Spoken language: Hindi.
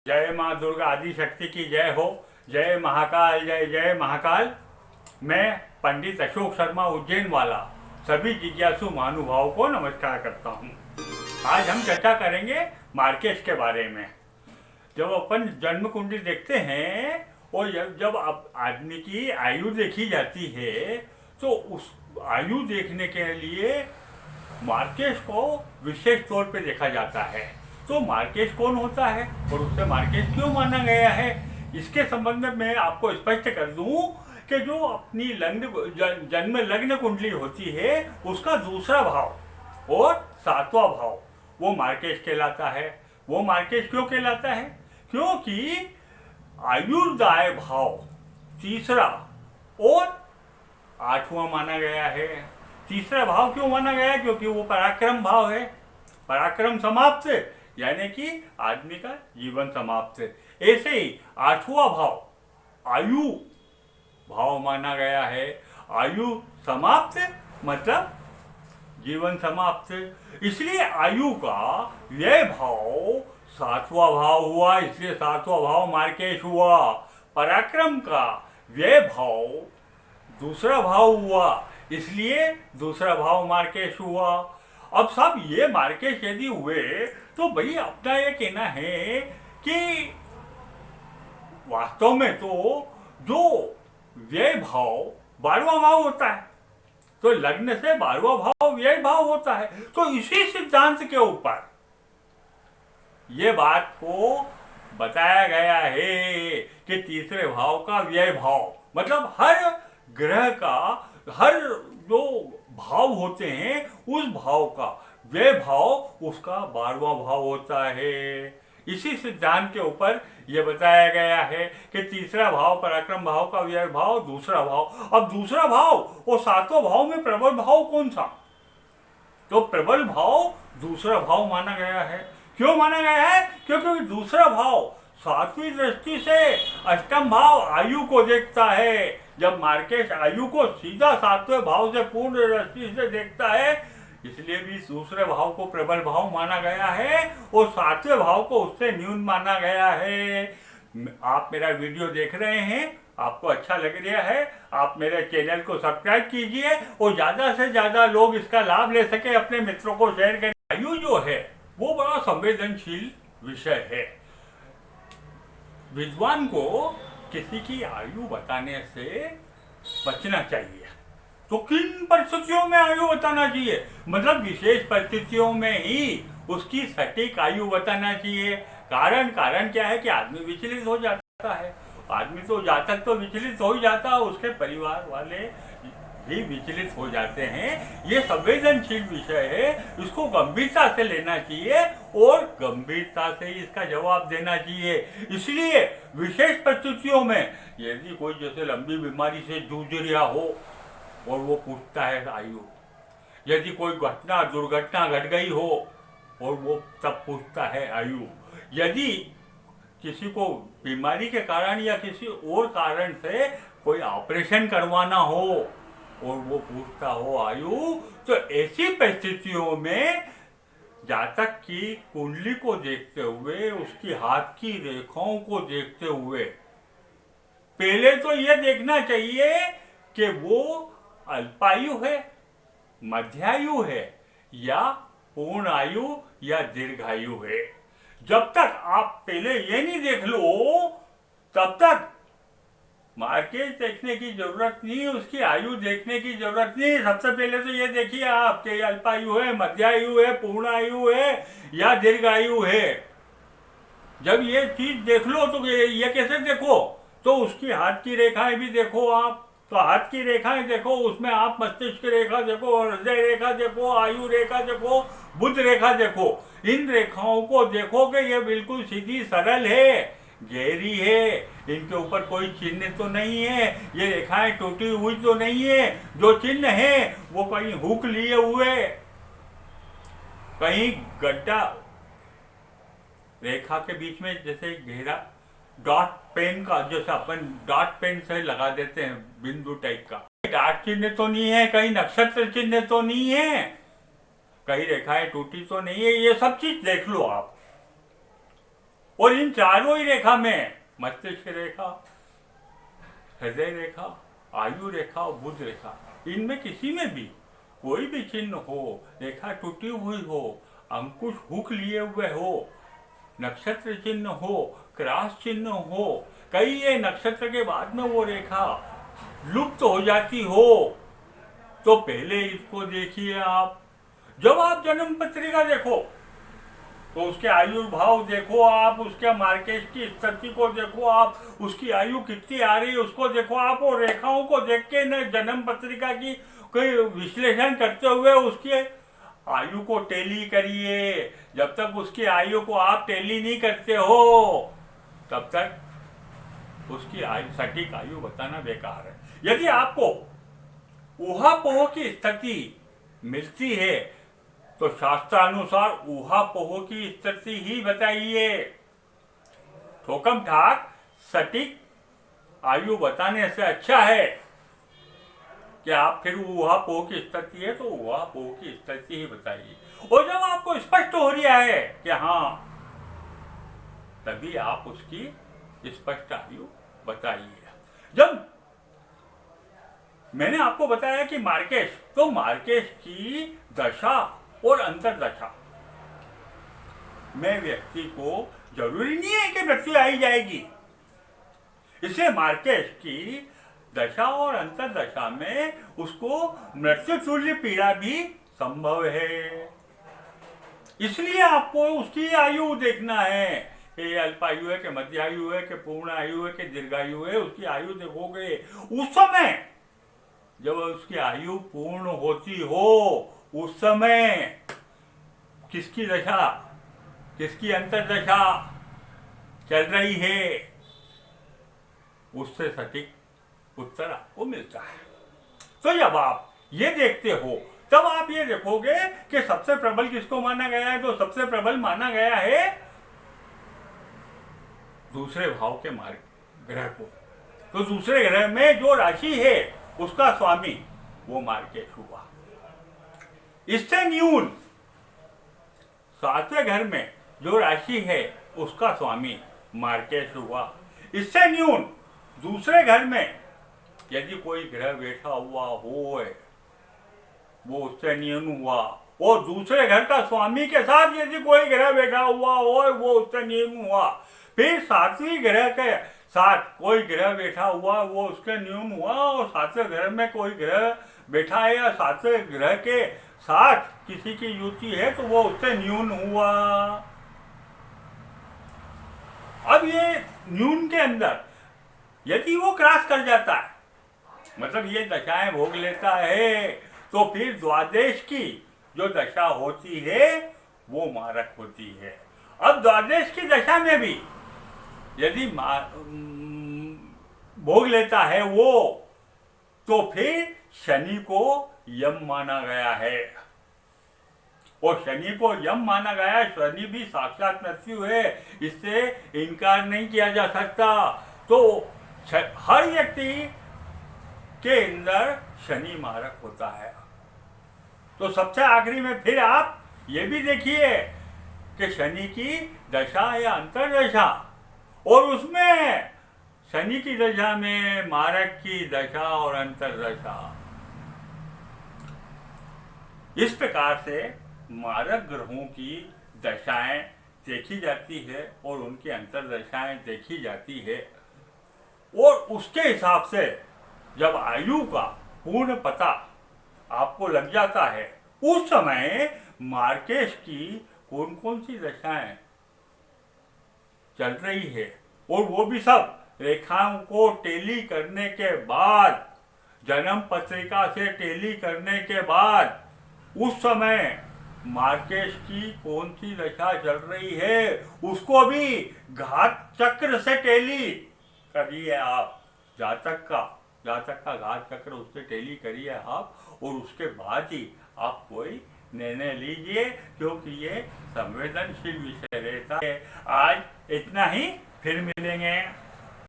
जय माँ दुर्गा आदि शक्ति की जय हो। जय महाकाल, जय जय महाकाल। मैं पंडित अशोक शर्मा उज्जैन वाला सभी जिज्ञासु महानुभावों को नमस्कार करता हूँ। आज हम चर्चा करेंगे मार्केश के बारे में। जब अपन जन्म कुंडली देखते हैं और जब आदमी की आयु देखी जाती है तो उस आयु देखने के लिए मार्केश को विशेष तौर पे देखा जाता है। तो मार्केश कौन होता है और उससे मार्केश क्यों माना गया है, इसके संबंध में मैं आपको स्पष्ट कर दूं कि जो अपनी जन्म लग्न कुंडली होती है उसका दूसरा भाव और सातवां भाव वो मार्केश कहलाता है। वो मार्केश क्यों कहलाता है? क्योंकि आयुर्दाय भाव तीसरा और आठवां माना गया है। तीसरा भाव क्यों माना गया है? क्योंकि वो पराक्रम भाव है। पराक्रम समाप्त यानी कि आदमी का जीवन समाप्त। ऐसे ही आठवां भाव आयु भाव माना गया है। आयु समाप्त मतलब जीवन समाप्त, इसलिए आयु का व्यय भाव सातवां भाव हुआ, इसलिए सातवां भाव मार्केश हुआ। पराक्रम का व्यय भाव दूसरा भाव हुआ, इसलिए दूसरा भाव मार्केश हुआ। अब साहब ये मार्केश यदि हुए तो भाई अपना ये कहना है कि वास्तव में तो जो व्यय भाव 12वां भाव होता है, तो लग्न से 12वां भाव व्यय भाव होता है। तो इसी सिद्धांत के ऊपर ये बात को बताया गया है कि तीसरे भाव का व्यय भाव मतलब हर ग्रह का हर जो भाव होते हैं उस भाव का व्यय भाव उसका 12वां भाव होता है। इसी सिद्धांत के ऊपर यह बताया गया है कि तीसरा भाव पराक्रम भाव का व्यय भाव दूसरा भाव। अब दूसरा भाव और सातवां भाव में प्रबल भाव कौन सा? तो प्रबल भाव दूसरा भाव माना गया है। क्यों माना गया है? क्योंकि दूसरा भाव सातवीं दृष्टि से अष्टम भाव आयु को देखता है। जब मार्केश आयु को सीधा सातवें भाव से पूर्ण दृष्टि से देखता है, इसलिए भी दूसरे भाव को प्रबल भाव माना गया है और सातवें भाव को उससे न्यून माना गया है। आप मेरा वीडियो देख रहे हैं, आपको अच्छा लग रहा है, आप मेरे चैनल को सब्सक्राइब कीजिए और ज़्यादा से ज़्यादा लोग इसका लाभ ले सके, अपने मित्रों को शेयर करें। आयु जो है वो बड़ा संवेदनशील विषय है। विद्वान को किसी की आयु बताने से बचना चाहिए। तो किन परिस्थितियों में आयु बताना चाहिए? मतलब विशेष परिस्थितियों में ही उसकी सटीक आयु बताना चाहिए। कारण क्या है कि आदमी विचलित हो जाता है। आदमी तो जातक तो विचलित हो ही जाता है, उसके परिवार वाले भी विचलित हो जाते हैं। ये संवेदनशील विषय है, इसको गंभीरता से लेना चाहिए और गंभीरता से इसका जवाब देना चाहिए। इसलिए विशेष परिस्थितियों में यदि कोई जैसे लंबी बीमारी से जूझ रहा हो और वो पूछता है आयु, यदि कोई दुर्घटना घट गई हो और वो तब पूछता है आयु, यदि किसी को बीमारी के कारण या किसी और कारण से कोई ऑपरेशन करवाना हो और वो पूछता हो आयु, तो ऐसी परिस्थितियों में जातक की कुंडली को देखते हुए, उसकी हाथ की रेखाओं को देखते हुए पहले तो यह देखना चाहिए कि वो अल्पायु है, मध्यायु है या पूर्ण आयु या दीर्घायु है। जब तक आप पहले ये नहीं देख लो तब तक मार्केश देखने की जरूरत नहीं, उसकी आयु देखने की जरूरत नहीं। सबसे पहले तो ये देखिए आप कि अल्पायु है, मध्यायु है, पूर्ण आयु है या दीर्घायु है। जब ये चीज देख लो तो ये कैसे देखो? तो उसकी हाथ की रेखाएं भी देखो आप। तो हाथ की रेखाएं देखो, उसमें आप मस्तिष्क रेखा देखो, हृदय रेखा देखो, आयु रेखा देखो, बुध रेखा देखो। इन रेखाओं को देखो कि ये बिल्कुल सीधी सरल है, गहरी है, इनके ऊपर कोई चिन्ह तो नहीं है, ये रेखाएं टूटी हुई तो नहीं है। जो चिन्ह है वो कहीं हुक लिए हुए, कहीं गड्ढा रेखा के बीच में जैसे घेरा डॉट पेन का, जैसे अपन डॉट पेन से लगा देते हैं बिंदु टाइप का, डॉट चिन्ह तो नहीं है, कहीं नक्षत्र चिन्ह तो नहीं है, कहीं रेखाएं टूटी तो नहीं है। ये सब चीज देख लो आप। और इन चारों ही रेखा में मस्तिष्क रेखा, हृदय रेखा, आयु रेखा और बुध रेखा, इनमें किसी में भी कोई भी चिन्ह हो, रेखा टूटी हुई हो, अंकुश हुक लिए हुए हो, नक्षत्र चिन्ह हो, क्रॉस चिन्ह हो, कई ये नक्षत्र के बाद में वो रेखा लुप्त हो जाती हो, तो पहले इसको देखिए आप। जब आप जन्म पत्रिका देखो तो उसके आयु भाव देखो आप, उसके मार्केश की स्थिति को देखो आप, उसकी आयु कितनी आ रही है उसको देखो आप, और रेखाओं को देख के न जन्म पत्रिका की कोई विश्लेषण करते हुए उसकी आयु को टैली करिए। जब तक उसकी आयु को आप टैली नहीं करते हो तब तक उसकी आयु, सटीक आयु बताना बेकार है। यदि आपको ऊहापोह की स्थिति मिलती है तो शास्त्रानुसार ऊहापोह की स्थिति ही बताइए। ठोकम ठाक सटीक आयु बताने से अच्छा है कि आप फिर ऊहापोह की स्थिति है तो ऊहापोह की स्थिति ही बताइए। और जब आपको स्पष्ट हो रहा है कि हाँ, तभी आप उसकी स्पष्ट आयु बताइए। जब मैंने आपको बताया कि मार्केश, तो मार्केश की दशा और अंतरदशा में व्यक्ति को जरूरी नहीं है कि मृत्यु आई जाएगी, इसलिए मार्केश की दशा और अंतरदशा में उसको मृत्यु तुल्य पीड़ा भी संभव है। इसलिए आपको उसकी आयु देखना है, ये अल्पायु है कि मध्य आयु है कि पूर्ण आयु है कि दीर्घायु है। उसकी आयु देखोगे उस समय जब उसकी आयु पूर्ण होती हो, उस समय किसकी दशा, किसकी अंतरदशा चल रही है, उससे सटीक उत्तर आपको मिलता है। तो जब आप ये देखते हो तब आप ये देखोगे कि सबसे प्रबल किसको माना गया है, तो सबसे प्रबल माना गया है दूसरे भाव के मार्ग ग्रह को। तो दूसरे ग्रह में जो राशि है उसका स्वामी वो मार्केश हुआ। इससे न्यून सातवें घर में जो राशि है उसका स्वामी मार्केश हुआ। इससे न्यून दूसरे घर में यदि कोई ग्रह बैठा हुआ हो, वो उससे न्यून हुआ। और दूसरे घर का स्वामी के साथ यदि कोई ग्रह बैठा हुआ हो, वो उससे न्यून हुआ। फिर सातवीं ग्रह के साथ कोई ग्रह बैठा हुआ, वो उसके न्यून हुआ। और सातवें ग्रह में कोई ग्रह बैठा है या सातवें ग्रह के साथ किसी की युति है तो वो उससे न्यून हुआ। अब ये न्यून के अंदर यदि वो क्रॉस कर जाता है, मतलब ये दशाएं भोग लेता है, तो फिर द्वादश की जो दशा होती है वो मारक होती है। अब द्वादश की दशा में भी यदि भोग लेता है वो, तो फिर शनि को यम माना गया है। और शनि को यम माना गया है, शनि भी साक्षात मृत्यु है, इससे इनकार नहीं किया जा सकता। तो हर व्यक्ति के अंदर शनि मारक होता है। तो सबसे आखिरी में फिर आप ये भी देखिए कि शनि की दशा या अंतरदशा, और उसमें शनि की दशा में मारक की दशा और अंतरदशा। इस प्रकार से मारक ग्रहों की दशाएं देखी जाती है और उनकी अंतरदशाएं देखी जाती है। और उसके हिसाब से जब आयु का पूर्ण पता आपको लग जाता है, उस समय मार्केश की कौन कौन सी दशाएं चल रही है, और वो भी सब रेखाओं को टैली करने के बाद, जन्म पत्रिका से टैली करने के बाद, उस समय मार्केश की कौन सी दशा चल रही है उसको भी घात चक्र से टैली करिए आप। जातक का घात चक्र उससे टैली करिए आप, और उसके बाद ही आप कोई निर्णय लीजिए, क्योंकि ये संवेदनशील विषय रहता है। आज इतना ही, फिर मिलेंगे।